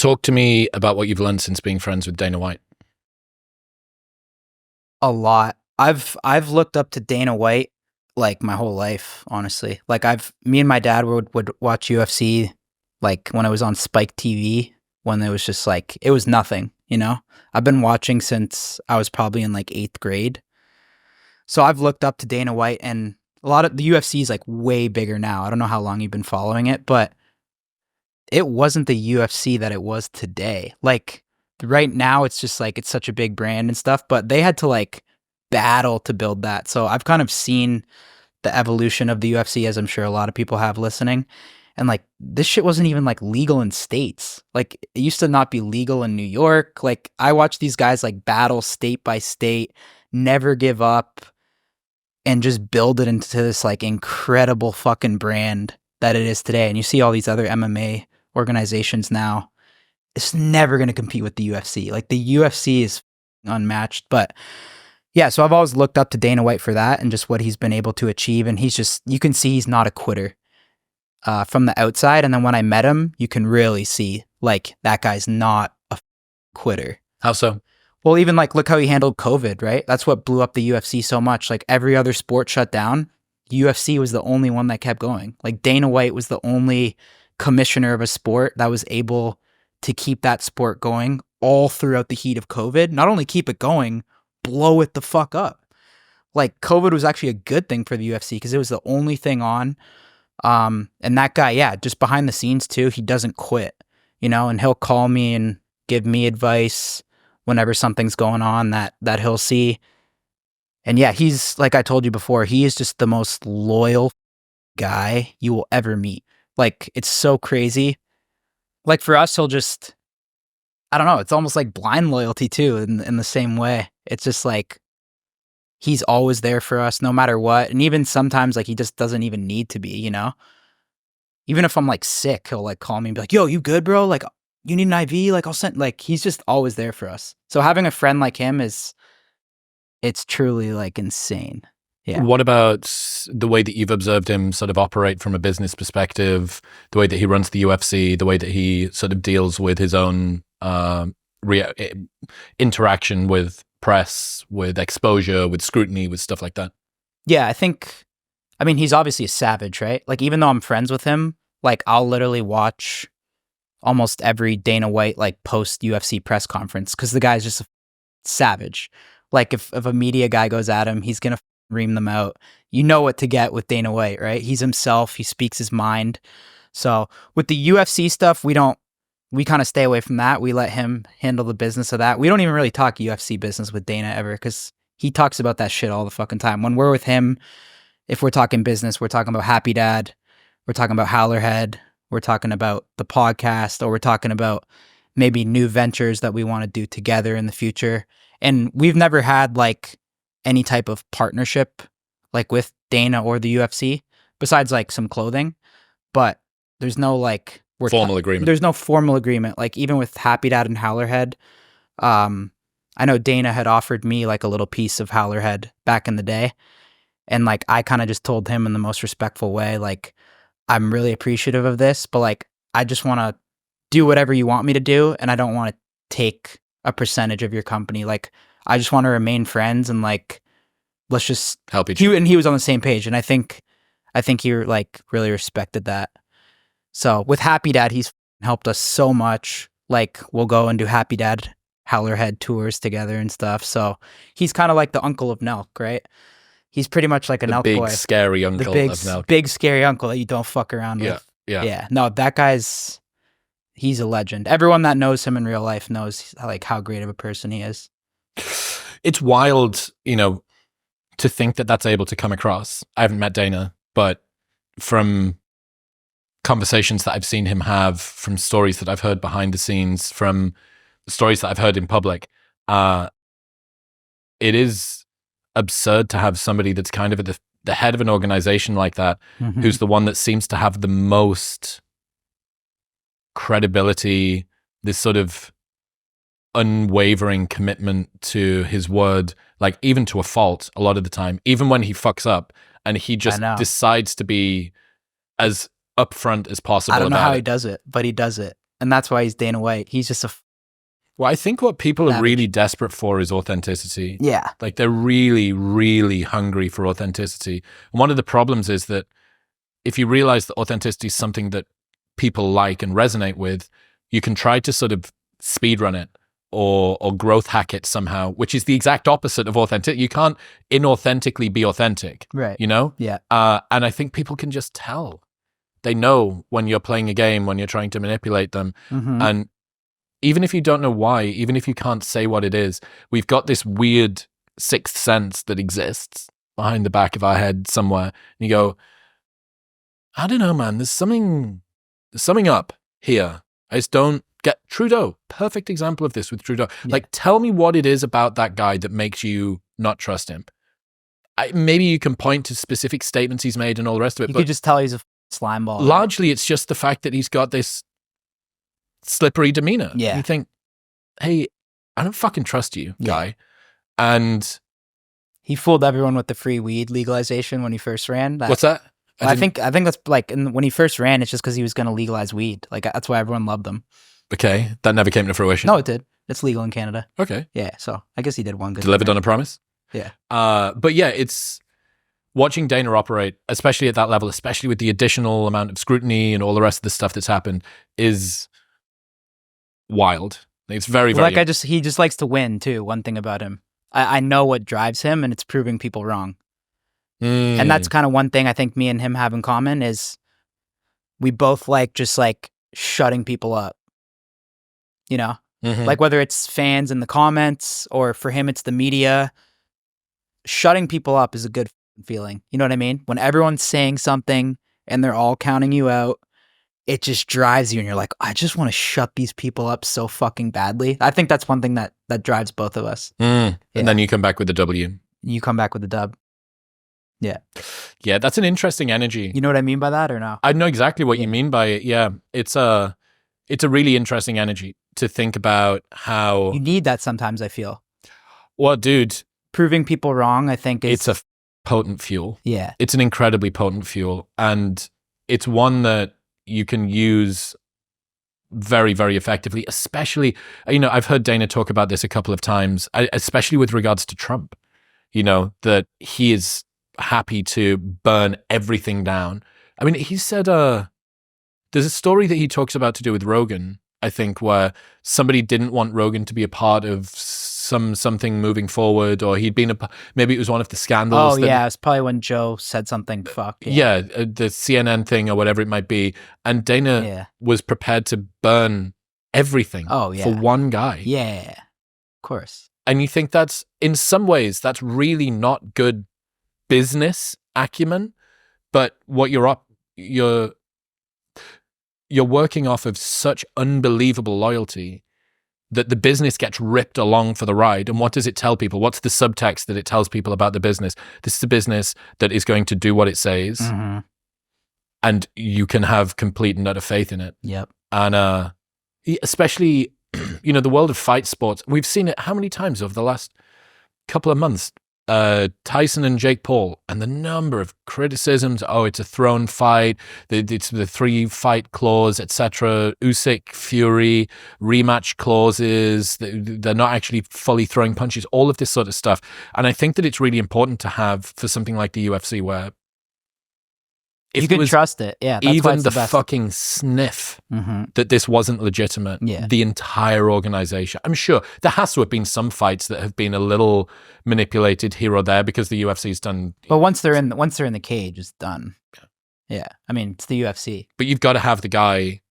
Talk to me about what you've learned since being friends with Dana White. A lot. I've looked up to Dana White like my whole life, honestly. Like me and my dad would watch UFC like when it was on Spike TV, when it was just like it was nothing, you know? I've been watching since I was probably in like 8th grade. So I've looked up to Dana White, and a lot of the UFC is like way bigger now. I don't know how long you've been following it, but it wasn't the UFC that it was today. Like right now it's just like it's such a big brand and stuff, but they had to like battle to build that. So I've kind of seen the evolution of the UFC, as I'm sure a lot of people have listening. And like this shit wasn't even like legal in states. Like it used to not be legal in New York. Like I watch these guys like battle state by state, never give up, and just build it into this like incredible fucking brand that it is today. And you see all these other MMA organizations now. It's never going to compete with the UFC. Like the UFC is unmatched. But yeah, so I've always looked up to Dana White for that and just what he's been able to achieve. And he's just, you can see he's not a quitter from the outside. And then when I met him, you can really see like that guy's not a quitter. How so? Well, even like look how he handled COVID, right? That's what blew up the UFC so much. Like every other sport shut down. UFC was the only one that kept going. Like Dana White was the only commissioner of a sport that was able to keep that sport going all throughout the heat of COVID. Not only keep it going, blow it the fuck up. Like COVID was actually a good thing for the UFC because it was the only thing on. And that guy, yeah, just behind the scenes too, he doesn't quit, you know, and he'll call me and give me advice whenever something's going on that he'll see. And yeah, he's, like I told you before, he is just the most loyal guy you will ever meet. Like, it's so crazy. Like, for us, he'll just, I don't know, it's almost like blind loyalty, too, in the same way. It's just like, he's always there for us, no matter what. And even sometimes, like, he just doesn't even need to be, you know? Even if I'm, like, sick, he'll, like, call me and be like, yo, you good, bro? Like, you need an IV? Like, I'll send, like, he's just always there for us. So having a friend like him it's truly, like, insane. Yeah. What about the way that you've observed him sort of operate from a business perspective, the way that he runs the UFC, the way that he sort of deals with his own interaction with press, with exposure, with scrutiny, with stuff like that? Yeah, I mean, he's obviously a savage, right? Like, even though I'm friends with him, like, I'll literally watch almost every Dana White, like, post-UFC press conference because the guy's just a savage. Like, if a media guy goes at him, he's going to ream them out. You know what to get with Dana White, right? He's himself. He speaks his mind. So with the UFC stuff, we kind of stay away from that. We let him handle the business of that. We don't even really talk UFC business with Dana ever because he talks about that shit all the fucking time. When we're with him, if we're talking business, we're talking about Happy Dad, we're talking about Howlerhead, we're talking about the podcast, or we're talking about maybe new ventures that we want to do together in the future. And we've never had like any type of partnership like with Dana or the UFC besides like some clothing, but there's no like formal agreement. There's no formal agreement. Like even with Happy Dad and Howlerhead, I know Dana had offered me like a little piece of Howlerhead back in the day. And like, I kind of just told him in the most respectful way, like, I'm really appreciative of this, but like, I just want to do whatever you want me to do. And I don't want to take a percentage of your company. Like, I just want to remain friends and like, let's just help each other. And he was on the same page. And I think he like really respected that. So with Happy Dad, he's helped us so much. Like we'll go and do Happy Dad Howlerhead tours together and stuff. So he's kind of like the uncle of Nelk, right? He's pretty much like an Nelk boy. The big scary uncle of Nelk. Big scary uncle that you don't fuck around with. Yeah. No, that he's a legend. Everyone that knows him in real life knows like how great of a person he is. It's wild, you know, to think that that's able to come across. I haven't met Dana, but from conversations that I've seen him have, from stories that I've heard behind the scenes, from stories that I've heard in public, it is absurd to have somebody that's kind of at the head of an organization like that, who's the one that seems to have the most credibility, this sort of unwavering commitment to his word, like even to a fault a lot of the time, even when he fucks up, and he just decides to be as upfront as possible. I don't know how he does it, but he does it. And that's why he's Dana White. He's just Well, I think what people are savage. really desperate for is authenticity. Yeah. Like they're really, really hungry for authenticity. And one of the problems is that if you realize that authenticity is something that people like and resonate with, you can try to sort of speedrun it or growth hack it somehow, which is the exact opposite of authentic. You can't inauthentically be authentic, Right. you know? Yeah. And I think people can just tell. They know when you're playing a game, when you're trying to manipulate them. Mhm. And even if you don't know why, even if you can't say what it is, we've got this weird sixth sense that exists behind the back of our head somewhere. And you go, I don't know, man, there's something up here. I just don't get Trudeau. Perfect example of this with Trudeau. Yeah. Like, tell me what it is about that guy that makes you not trust him. Maybe you can point to specific statements he's made and all the rest of it. You but could just tell he's a slime ball. largely, it's just the fact that he's got this slippery demeanor. Yeah. You think, hey, I don't fucking trust you, Yeah. guy. And He fooled everyone with the free weed legalization when he first ran. what's that? I think that's like when he first ran, it's just because he was going to legalize weed. Like that's why everyone loved him. Okay, that never came to fruition. No, it did. It's legal in Canada. Okay. Yeah, so I guess he did one good. Delivered thing. on a promise. Yeah. But yeah, it's watching Dana operate, especially at that level, especially with the additional amount of scrutiny and all the rest of the stuff that's happened, is wild. It's very, very. Like he just likes to win too. One thing about him, I know what drives him, and it's proving people wrong. And that's kind of one thing I think me and him have in common is we both like just like shutting people up. You know, Mhm. like whether it's fans in the comments or for him it's the media. Shutting people up is a good feeling. You know what I mean? When everyone's saying something and they're all counting you out, it just drives you and you're like, I just want to shut these people up so fucking badly. I think that's one thing that drives both of us. And Yeah. then you come back with the W. You come back with a dub. Yeah, that's an interesting energy. You know what I mean by that or no? I know exactly what you Yeah. mean by it. Yeah, it's a really interesting energy to think about how. You need that sometimes, I feel. Well, dude, Proving people wrong, I think is it's a potent fuel. yeah. It's an incredibly potent fuel, and it's one that you can use very, very effectively, especially, I've heard Dana talk about this a couple of times, especially with regards to Trump, that he is happy to burn everything down. I mean, he said, there's a story that he talks about to do with Rogan, I think, where somebody didn't want Rogan to be a part of something moving forward, or he'd been maybe it was one of the scandals. Oh, yeah. It's probably when Joe said something fucked. Yeah, the CNN thing or whatever it might be. And Dana Yeah. was prepared to burn everything Oh, yeah. for one guy. Yeah. Of course. And you think that's, in some ways, that's really not good business acumen, but what you're working off of such unbelievable loyalty that the business gets ripped along for the ride. And what does it tell people? What's the subtext that it tells people about the business? This is a business that is going to do what it says, Mm-hmm. and you can have complete and utter faith in it. Yep. And especially, the world of fight sports, we've seen it how many times over the last couple of months? Tyson and Jake Paul, and the number of criticisms. Oh, it's a thrown fight. It's the 3-fight clause, etc. Usyk, Fury, rematch clauses. They're not actually fully throwing punches. All of this sort of stuff. And I think that it's really important to have for something like the UFC, where if You there can was trust it. Yeah. That's why even it's the best. fucking sniff Mm-hmm. that this wasn't legitimate, Yeah. the entire organization. I'm sure there has to have been some fights that have been a little manipulated here or there because the UFC's done. But once they're in the cage, it's done. Yeah. I mean, it's the UFC. But you've got to have the guy.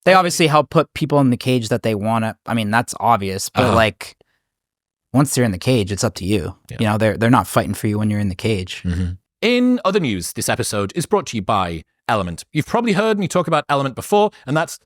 They obviously help put people in the cage that they want to. I mean, that's obvious. But like, once they're in the cage, it's up to you. Yeah. They're not fighting for you when you're in the cage. Mm-hmm. In other news, this episode is brought to you by Element. You've probably heard me talk about Element before, and that's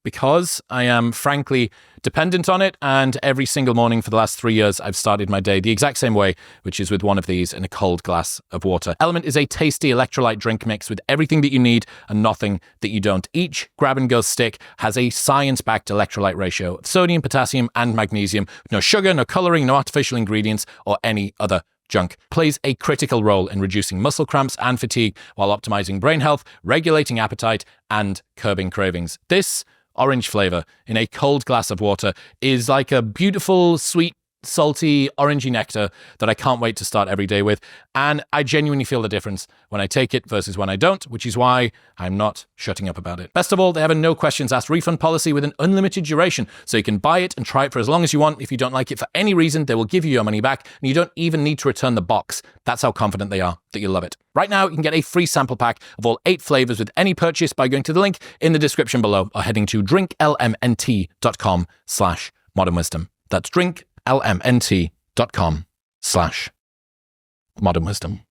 because I am frankly dependent on it, and every single morning for the last 3 years, I've started my day the exact same way, which is with one of these and a cold glass of water. Element is a tasty electrolyte drink mix with everything that you need and nothing that you don't. Each grab-and-go stick has a science-backed electrolyte ratio of sodium, potassium, and magnesium, with no sugar, no coloring, no artificial ingredients, or any other junk. Plays a critical role in reducing muscle cramps and fatigue while optimizing brain health, regulating appetite, and curbing cravings. This orange flavor in a cold glass of water is like a beautiful, sweet, salty, orangey nectar that I can't wait to start every day with. And I genuinely feel the difference when I take it versus when I don't, which is why I'm not shutting up about it. Best of all, they have a no questions asked refund policy with an unlimited duration, so you can buy it and try it for as long as you want. If you don't like it for any reason, they will give you your money back, and you don't even need to return the box. That's how confident they are that you'll love it. Right now, you can get a free sample pack of all 8 flavors with any purchase by going to the link in the description below or heading to drinklmnt.com/modernwisdom. That's drinklmnt.com/modernwisdom.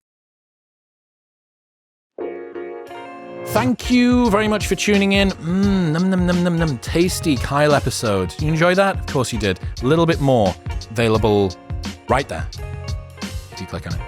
Thank you very much for tuning in. Num num num num num. Tasty Kyle episode. You enjoy that? Of course you did. A little bit more available right there if you click on it.